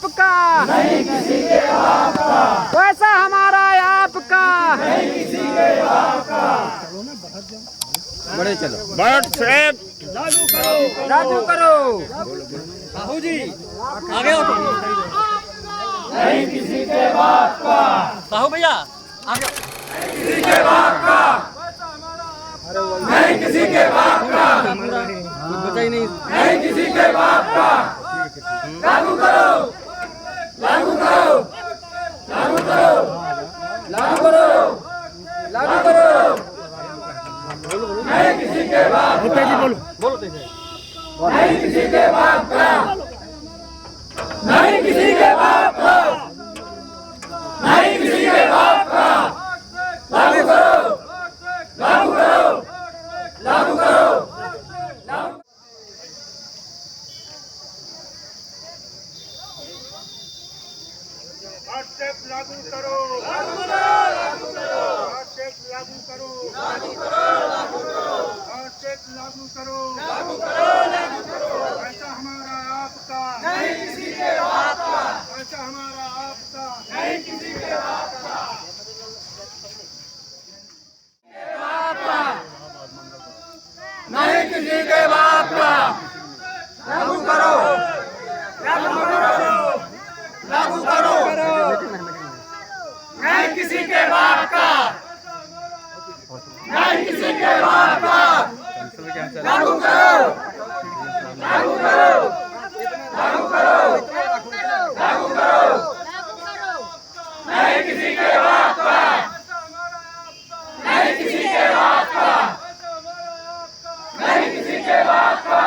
आपका, नहीं किसी के बाप का, पैसा हमारा आपका, नहीं किसी के बाप का। बड़े चलो व्हाट्सएप लागू करो। साहू जी आगे हो तुम। नहीं किसी के बाप का, साहू भैया आगे। किसी के बाप का, नहीं किसी के बाप का, बचा ही नहीं। नहीं किसी के बाप का। लागू करो, लागू करो, लागू करो, लागू करो, लागू करो। नहीं किसी के बाप का, बोलो तेज। नहीं किसी के बाप का, नहीं किसी के बाप का, नहीं किसी के बाप का। लागू करो, लागू करो, लागू करो, लागू। व्हाट्सएप लागू करो, लागू करो, लागू करो, व्हाट्सएप लागू करो, लागू करो, लागू करो, व्हाट्सएप लागू करो। लागू करो, लागू करो। पैसा हमारा आपका, नहीं किसी के बाप का, पैसा हमारा आपका। नहीं किसी के बाप का, बाप का, नहीं किसी के बाप का। लागू करो, लागू करो, लागू करो, नहीं किसी के बाप का, नहीं किसी के बाप का। लागू करो, लागू करो, लागू करो, लागू करो, नहीं किसी के बाप का, नहीं किसी के बाप का, नहीं किसी के बाप का,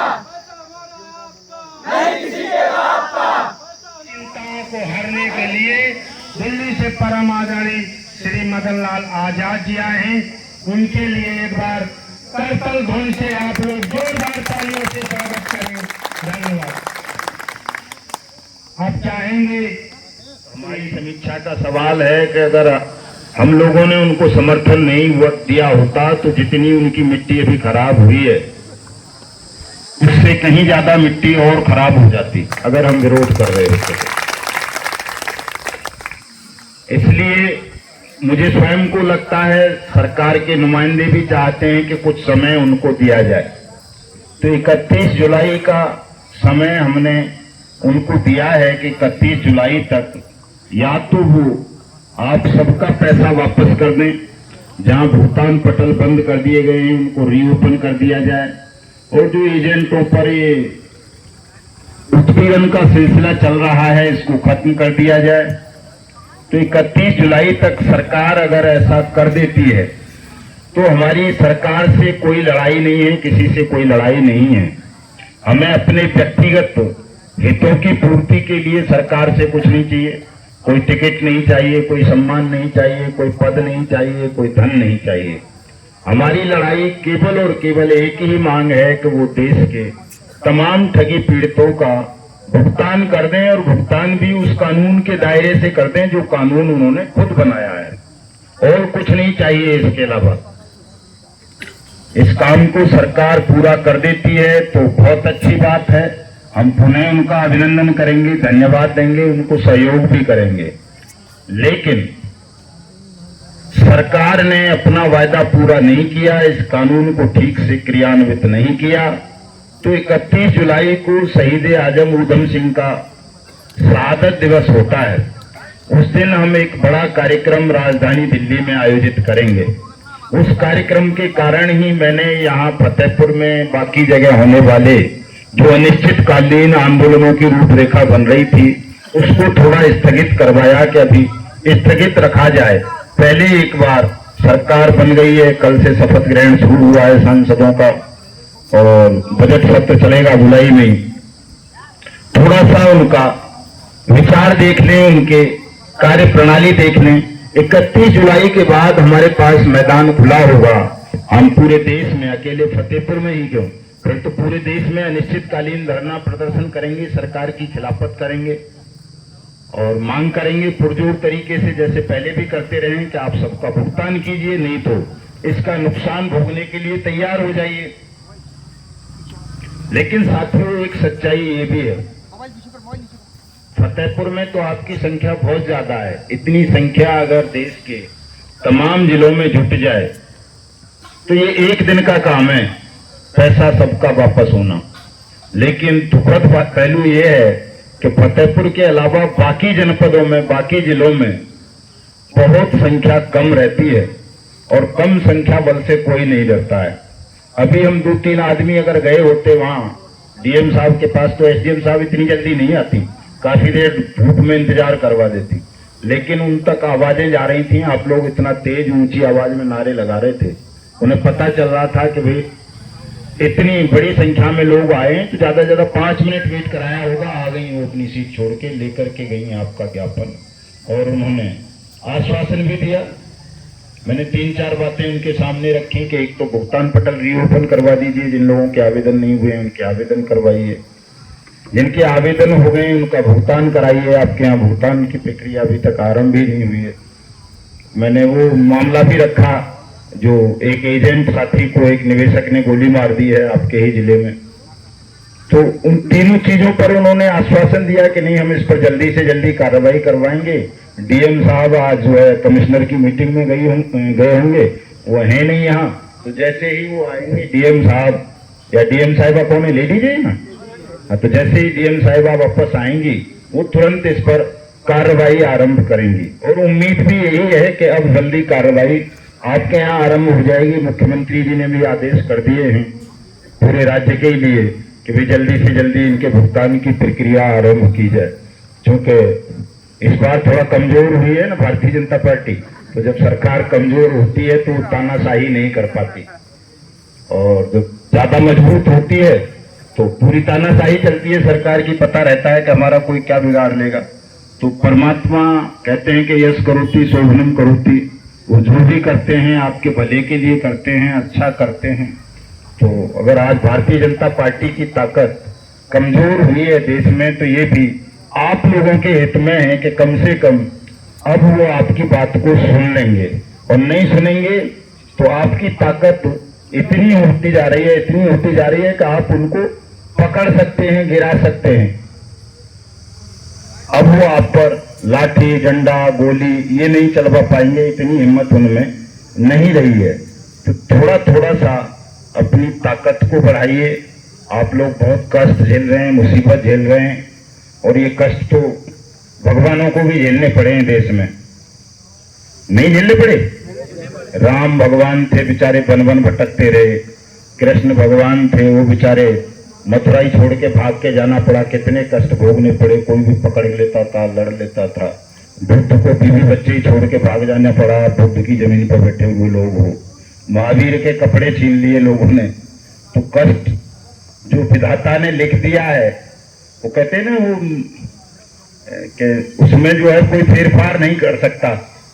नहीं किसी के बाप का। चिंताओं को हरने के लिए दिल्ली से परम आदरणीय श्री मदन लाल आजाद जी आए हैं। उनके लिए एक बार करतल ध्वनि से आप लोग जोरदार तालियों से स्वागत करें। धन्यवाद। आप चाहेंगे, हमारी समीक्षा का सवाल है कि अगर हम लोगों ने उनको समर्थन नहीं दिया होता तो जितनी उनकी मिट्टी अभी खराब हुई है उससे कहीं ज्यादा मिट्टी और खराब हो जाती अगर हम विरोध कर रहे होते। इसलिए मुझे स्वयं को लगता है सरकार के नुमाइंदे भी चाहते हैं कि कुछ समय उनको दिया जाए। तो 31 जुलाई का समय हमने उनको दिया है कि 31 जुलाई तक या तो वो आप सबका पैसा वापस कर दें, जहां भुगतान पटल बंद कर दिए गए हैं उनको रीओपन कर दिया जाए, और जो एजेंटों पर ये उत्पीड़न का सिलसिला चल रहा है इसको खत्म कर दिया जाए। तो 31 जुलाई तक सरकार अगर ऐसा कर देती है तो हमारी सरकार से कोई लड़ाई नहीं है, किसी से कोई लड़ाई नहीं है। हमें अपने व्यक्तिगत हितों की पूर्ति के लिए सरकार से कुछ नहीं चाहिए। कोई टिकट नहीं चाहिए, कोई सम्मान नहीं चाहिए, कोई पद नहीं चाहिए, कोई धन नहीं चाहिए। हमारी लड़ाई केवल और केवल एक ही मांग है कि वो देश के तमाम ठगी पीड़ितों का भुगतान कर दें, और भुगतान भी उस कानून के दायरे से कर दें जो कानून उन्होंने खुद बनाया है, और कुछ नहीं चाहिए इसके अलावा। इस काम को सरकार पूरा कर देती है तो बहुत अच्छी बात है। हम पुनः उनका अभिनंदन करेंगे, धन्यवाद देंगे, उनको सहयोग भी करेंगे। लेकिन सरकार ने अपना वायदा पूरा नहीं किया, इस कानून को ठीक से क्रियान्वित नहीं किया। तो 31 जुलाई को शहीद आजम उधम सिंह का शहादत दिवस होता है। उस दिन हम एक बड़ा कार्यक्रम राजधानी दिल्ली में आयोजित करेंगे। उस कार्यक्रम के कारण ही मैंने यहाँ फतेहपुर में बाकी जगह होने वाले जो अनिश्चितकालीन आंदोलनों की रूपरेखा बन रही थी उसको थोड़ा स्थगित करवाया कि अभी स्थगित रखा जाए। पहले एक बार सरकार बन गई है, कल से शपथ ग्रहण शुरू हुआ है सांसदों का, और बजट सत्र चलेगा जुलाई में। थोड़ा सा उनका विचार देख लें, उनके कार्य प्रणाली देख लें। 31 जुलाई के बाद हमारे पास मैदान खुला होगा। हम पूरे देश में, अकेले फतेहपुर में ही क्यों, फिर तो पूरे देश में अनिश्चितकालीन धरना प्रदर्शन करेंगे, सरकार की खिलाफत करेंगे और मांग करेंगे पुरजोर तरीके से, जैसे पहले भी करते रहे कि आप सबका भुगतान कीजिए, नहीं तो इसका नुकसान भोगने के लिए तैयार हो जाइए। लेकिन साथियों एक सच्चाई ये भी है, फतेहपुर में तो आपकी संख्या बहुत ज्यादा है। इतनी संख्या अगर देश के तमाम जिलों में जुट जाए तो ये एक दिन का काम है, पैसा सबका वापस होना। लेकिन दुखद पहलू ये है कि फतेहपुर के अलावा बाकी जनपदों में, बाकी जिलों में बहुत संख्या कम रहती है और कम संख्या बल से कोई नहीं डरता है। अभी हम 2-3 आदमी अगर गए होते वहां डीएम साहब के पास तो एसडीएम साहब इतनी जल्दी नहीं आती, काफी देर धूप में इंतजार करवा देती, लेकिन उन तक आवाजें जा रही थी। आप लोग इतना तेज ऊंची आवाज में नारे लगा रहे थे, उन्हें पता चल रहा था कि भाई इतनी बड़ी संख्या में लोग आए हैं तो ज्यादा से ज्यादा 5 मिनट वेट कराया होगा। आ गई वो अपनी सीट छोड़ के लेकर के गई आपका ज्ञापन, और उन्होंने आश्वासन भी दिया। मैंने 3-4 बातें उनके सामने रखी कि एक तो भुगतान पटल रीओपन करवा दीजिए, जिन लोगों के आवेदन नहीं हुए हैं उनके आवेदन करवाइए, जिनके आवेदन हो गए उनका भुगतान कराइए। आपके यहाँ भुगतान की प्रक्रिया अभी तक आरंभ भी नहीं हुई है। मैंने वो मामला भी रखा जो एक एजेंट साथी को एक निवेशक ने गोली मार दी है आपके ही जिले में, तो उन तीनों चीजों पर उन्होंने आश्वासन दिया कि नहीं, हम इस पर जल्दी से जल्दी कार्रवाई करवाएंगे। डीएम साहब आज जो है कमिश्नर की मीटिंग में गए होंगे, वो है नहीं यहाँ, तो जैसे ही वो आएंगे डीएम साहब या डीएम साहिबा कौन है, लेडी जी ना, तो जैसे ही डीएम साहिबा वापस आएंगी वो तुरंत इस पर कार्रवाई आरंभ करेंगी। और उम्मीद भी यही है कि अब जल्दी कार्रवाई आपके यहाँ आरंभ हो जाएगी। मुख्यमंत्री जी ने भी आदेश कर दिए हैं पूरे राज्य के लिए कि भी जल्दी से जल्दी इनके भुगतान की प्रक्रिया आरंभ की जाए। क्योंकि इस बार थोड़ा कमजोर हुई है ना भारतीय जनता पार्टी, तो जब सरकार कमजोर होती है तो तानाशाही नहीं कर पाती, और जब ज्यादा मजबूत होती है तो पूरी तानाशाही चलती है सरकार की। पता रहता है कि हमारा कोई क्या बिगाड़ लेगा। तो परमात्मा कहते हैं कि यश करोति शोभनम करोति, वो जो भी करते हैं आपके भले के लिए करते हैं, अच्छा करते हैं। तो अगर आज भारतीय जनता पार्टी की ताकत कमजोर हुई है देश में, तो ये भी आप लोगों के हित में है कि कम से कम अब वो आपकी बात को सुन लेंगे, और नहीं सुनेंगे तो आपकी ताकत इतनी होती जा रही है, इतनी होती जा रही है कि आप उनको पकड़ सकते हैं, गिरा सकते हैं। अब वो आप पर लाठी डंडा गोली ये नहीं चलवा पाएंगे, इतनी हिम्मत उनमें नहीं रही है। तो थोड़ा थोड़ा सा अपनी ताकत को बढ़ाइए। आप लोग बहुत कष्ट झेल रहे हैं, मुसीबत झेल रहे हैं, और ये कष्ट तो भगवानों को भी झेलने पड़े हैं देश में, नहीं झेलने पड़े। राम भगवान थे बेचारे वन वन भटकते रहे, कृष्ण भगवान थे वो बेचारे मथुरा ही छोड़ के भाग के जाना पड़ा, कितने कष्ट भोगने पड़े, कोई भी पकड़ लेता था, लड़ लेता था। बुद्ध को बीवी बच्चे ही छोड़ के भाग जाना पड़ा, बुद्ध की जमीन पर बैठे हुए लोग हो। महावीर के कपड़े छीन लिए लोगों ने। तो कष्ट जो विधाता ने लिख दिया है, वो कहते हैं ना वो कि उसमें जो है कोई फेरफार नहीं कर सकता।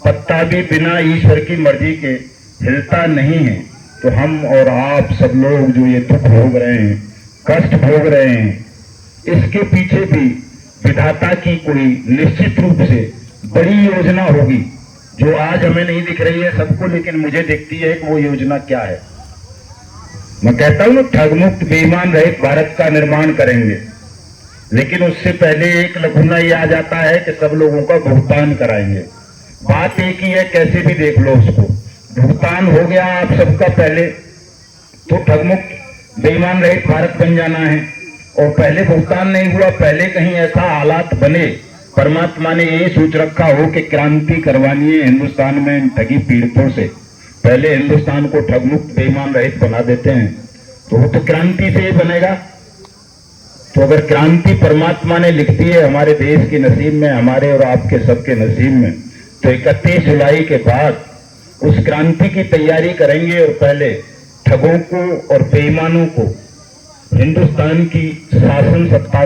पत्ता भी बिना ईश्वर की मर्जी के हिलता नहीं है। तो हम और आप सब लोग जो ये दुख भोग रहे हैं, कष्ट भोग रहे हैं, इसके पीछे भी विधाता की कोई निश्चित रूप से बड़ी योजना होगी जो आज हमें नहीं दिख रही है सबको, लेकिन मुझे दिखती है कि वो योजना क्या है। मैं कहता हूं ना, ठगमुक्त बेईमान रहित भारत का निर्माण करेंगे, लेकिन उससे पहले एक लघुना ये आ जाता है कि सब लोगों का भुगतान कराएंगे। बात एक ही है, कैसे भी देख लो उसको, भुगतान हो गया आप सबका पहले, तो ठगमुक्त बेईमान रहित भारत बन जाना है। और पहले भुगतान नहीं हुआ, पहले कहीं ऐसा हालात बने, परमात्मा ने यही सोच रखा हो कि क्रांति करवानी है हिंदुस्तान में इन ठगी पीड़ितों से, पहले हिंदुस्तान को ठगमुक्त बेईमान रहित बना देते हैं, तो वो तो क्रांति से ही बनेगा। तो अगर क्रांति परमात्मा ने लिख दी है हमारे देश के नसीब में, हमारे और आपके सबके नसीब में, तो 31 जुलाई के बाद उस क्रांति की तैयारी करेंगे, और पहले ठगों को और बेईमानों को हिंदुस्तान की शासन सत्ता